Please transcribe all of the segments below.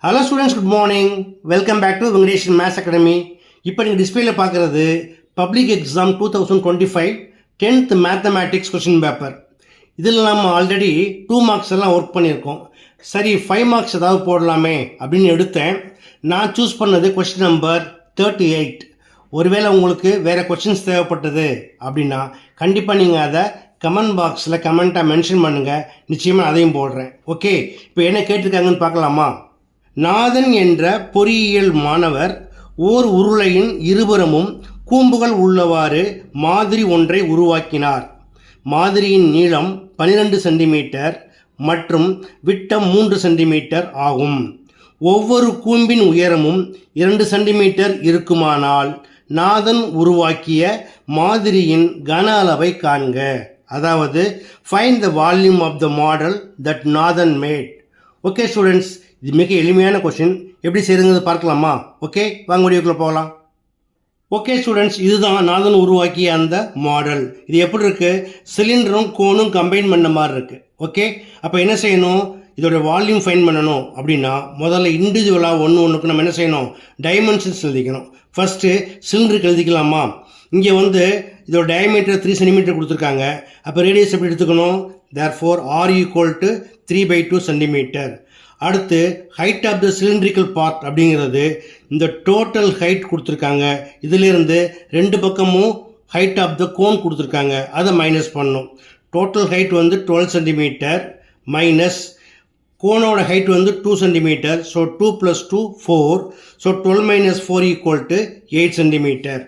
Hello students, good morning. Welcome back to Venkatesan maths academy. இப்போ நீங்கள் டிஸ்பிளேல பார்க்குறது public exam 2025 10th mathematics question paper. இதில் நம்ம ஆல்ரெடி 2 மார்க்ஸ் எல்லாம் ஒர்க் பண்ணியிருக்கோம். சரி, 5 மார்க்ஸ் ஏதாவது போடலாமே அப்படின்னு எடுத்தேன். நான் சூஸ் பண்ணது கொஷின் நம்பர் 38. ஒருவேளை உங்களுக்கு வேறு கொஷின்ஸ் தேவைப்பட்டது அப்படின்னா கண்டிப்பாக நீங்கள் அதை கமெண்ட் பாக்ஸில் கமெண்ட்டாக மென்ஷன் பண்ணுங்கள். நிச்சயமாக அதையும் போடுறேன். ஓகே, இப்போ என்ன கேட்டிருக்காங்கன்னு பார்க்கலாமா? நாதன் என்ற பொறியியல் மாணவர் ஓர் உருளையின் இருபுறமும் கூம்புகள் உள்ளவாறு மாதிரி ஒன்றை உருவாக்கினார். மாதிரியின் நீளம் 12 சென்டிமீட்டர் மற்றும் விட்டம் 3 சென்டிமீட்டர் ஆகும். ஒவ்வொரு கூம்பின் உயரமும் 2 சென்டிமீட்டர் இருக்குமானால் நாதன் உருவாக்கிய மாதிரியின் கன அளவை காண்க. அதாவது find the volume of the model that Nathan made. Okay students, இது மிக எளிமையான கொஷின். எப்படி செய்யுங்கிறது பார்க்கலாமா? ஓகே, வாங்க வீடியோக்குள்ளே போகலாம். ஓகே ஸ்டூடெண்ட்ஸ், இதுதான் நாதன் உருவாக்கிய அந்த மாடல். இது எப்படி இருக்குது? சிலிண்டரும் கோனும் கம்பைன் பண்ண மாதிரி இருக்குது. ஓகே, அப்போ என்ன செய்யணும்? இதோட வால்யூம் ஃபைன் பண்ணணும் அப்படின்னா முதல்ல இண்டிவிஜுவலாக ஒன்றுக்கு நம்ம என்ன செய்யணும்? டைமென்ஷன்ஸ் எழுதிக்கணும். ஃபஸ்ட்டு சிலிண்டருக்கு எழுதிக்கலாமா? இங்கே இதோட டயமீட்டர் 3 சென்டிமீட்டர் கொடுத்துருக்காங்க. அப்போ ரேடியஸ் எப்படி எடுத்துக்கணும்? Therefore R = 3/2 centimetre. அடுத்து height of the cylindrical part அப்படிங்கிறது இந்த டோட்டல் ஹைட் கொடுத்துருக்காங்க. இதிலிருந்து ரெண்டு பக்கமும் ஹைட் ஆஃப் த கோன் கொடுத்துருக்காங்க, அதை மைனஸ் பண்ணணும். டோட்டல் ஹைட் 12 சென்டிமீட்டர் மைனஸ் கோனோட height 2 centimetre. So 2 + 2 4. So 12 - 4 = 8 centimetre.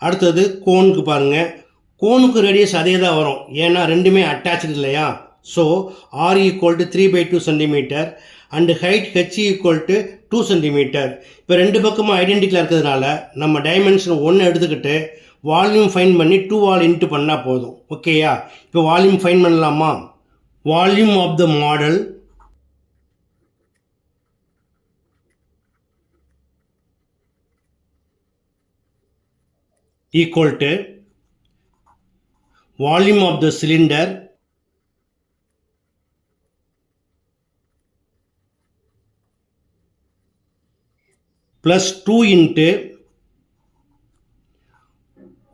அடுத்தது கோனுக்கு பாருங்கள். கோனுக்கு ரேடியஸ் அதே தான் வரும், ஏன்னா ரெண்டுமே அட்டாச்சு இல்லையா? So R = 3/2 centimetre and height H = 2 centimetre. இப்போ ரெண்டு பக்கமும் ஐடென்டிக்கலாக இருக்கிறதுனால நம்ம டைமென்ஷன் 1 எடுத்துக்கிட்டு வால்யூம் ஃபைன் பண்ணி 2ஆல் இன்ட்டு பண்ணால் போதும். ஓகேயா? இப்போ வால்யூம் ஃபைன் பண்ணலாமா? Volume of the model equal to volume of the cylinder plus 2 into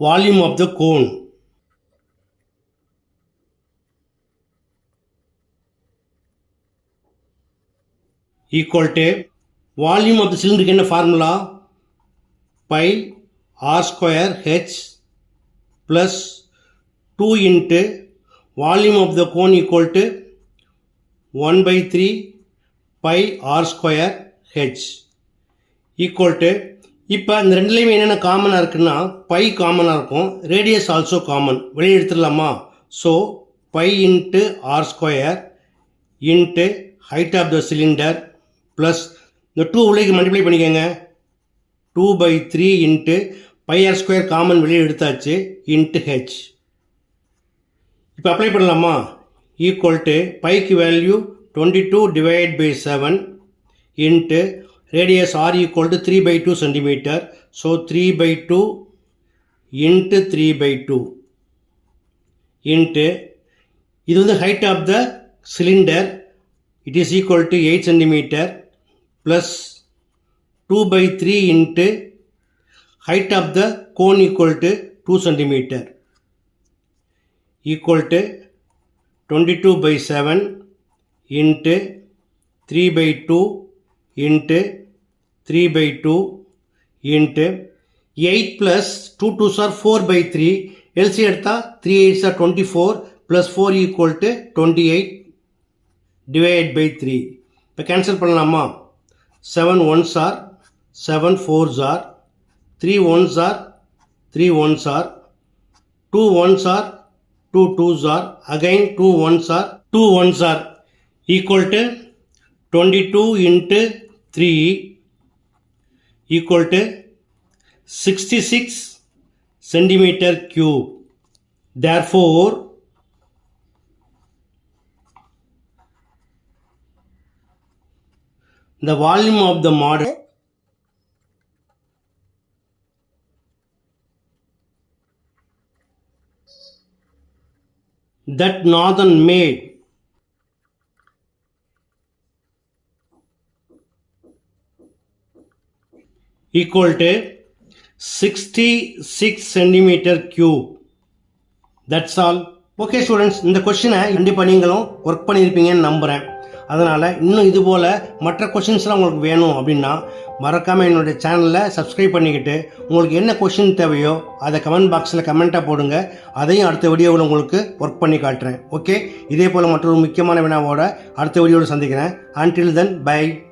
volume of the cone equal to volume of the cylinder என்ன formula? pi R square H plus 2 into volume of the cone equal to 1/3 pi R square H equal to. இப்போ இந்த ரெண்டுலேயுமே என்னென்ன காமனாக இருக்குன்னா by காமனாக இருக்கும், radius also common. வெளியே எடுத்துடலாமா? So pi into R square into height of the cylinder plus இந்த 2 உள்ளேக்கு மல்டிப்ளை பண்ணிக்கோங்க. 2/3 into pi R square common வெளியே எடுத்தாச்சு இன்ட்டு H. இப்போ அப்ளை பண்ணலாமா? ஈக்குவல் டு பைக்கு value 22/7 into radius R = 3/2 centimetre. So 3/2 into 3/2 into இது height of the cylinder, it is equal to 8 centimetre plus 2/3 into height of the cone equal to 2 centimeter equal to 22/7 into 3/2 into 3/2 into 8 plus 2 2s are 4/3. LC எடுத்தா 3 8s are 24 plus 4 equal to 28 divided by 3. இப்போ cancel பண்ணலாமா? 7 1s are 7 4s are 3 1s are 3 1s are 2 1s are 2 2s are again 2 1s are 2 1s are equal to 22 into 3 equal to 66 centimeter cube. Therefore the volume of the model that Nathan made equal to 66 centimeter cube. That's all. Okay students, இந்த கொஷினை கண்டிப்பாக நீங்களும் work பண்ணியிருப்பீங்கன்னு நம்புகிறேன். அதனால் இன்னும் இது போல் மற்ற கொஷின்ஸ்லாம் உங்களுக்கு வேணும் அப்படின்னா மறக்காமல் என்னுடைய சேனலில் சப்ஸ்கிரைப் பண்ணிக்கிட்டு உங்களுக்கு என்ன கொஷின் தேவையோ அதை கமெண்ட் பாக்ஸில் கமெண்ட்டாக போடுங்க. அதையும் அடுத்த வீடியோவில் உங்களுக்கு ஒர்க் பண்ணி காட்டுறேன். ஓகே, இதே போல் மற்றொரு முக்கியமான வினாவோட அடுத்த வீடியோவில் சந்திக்கிறேன். Until then, bye.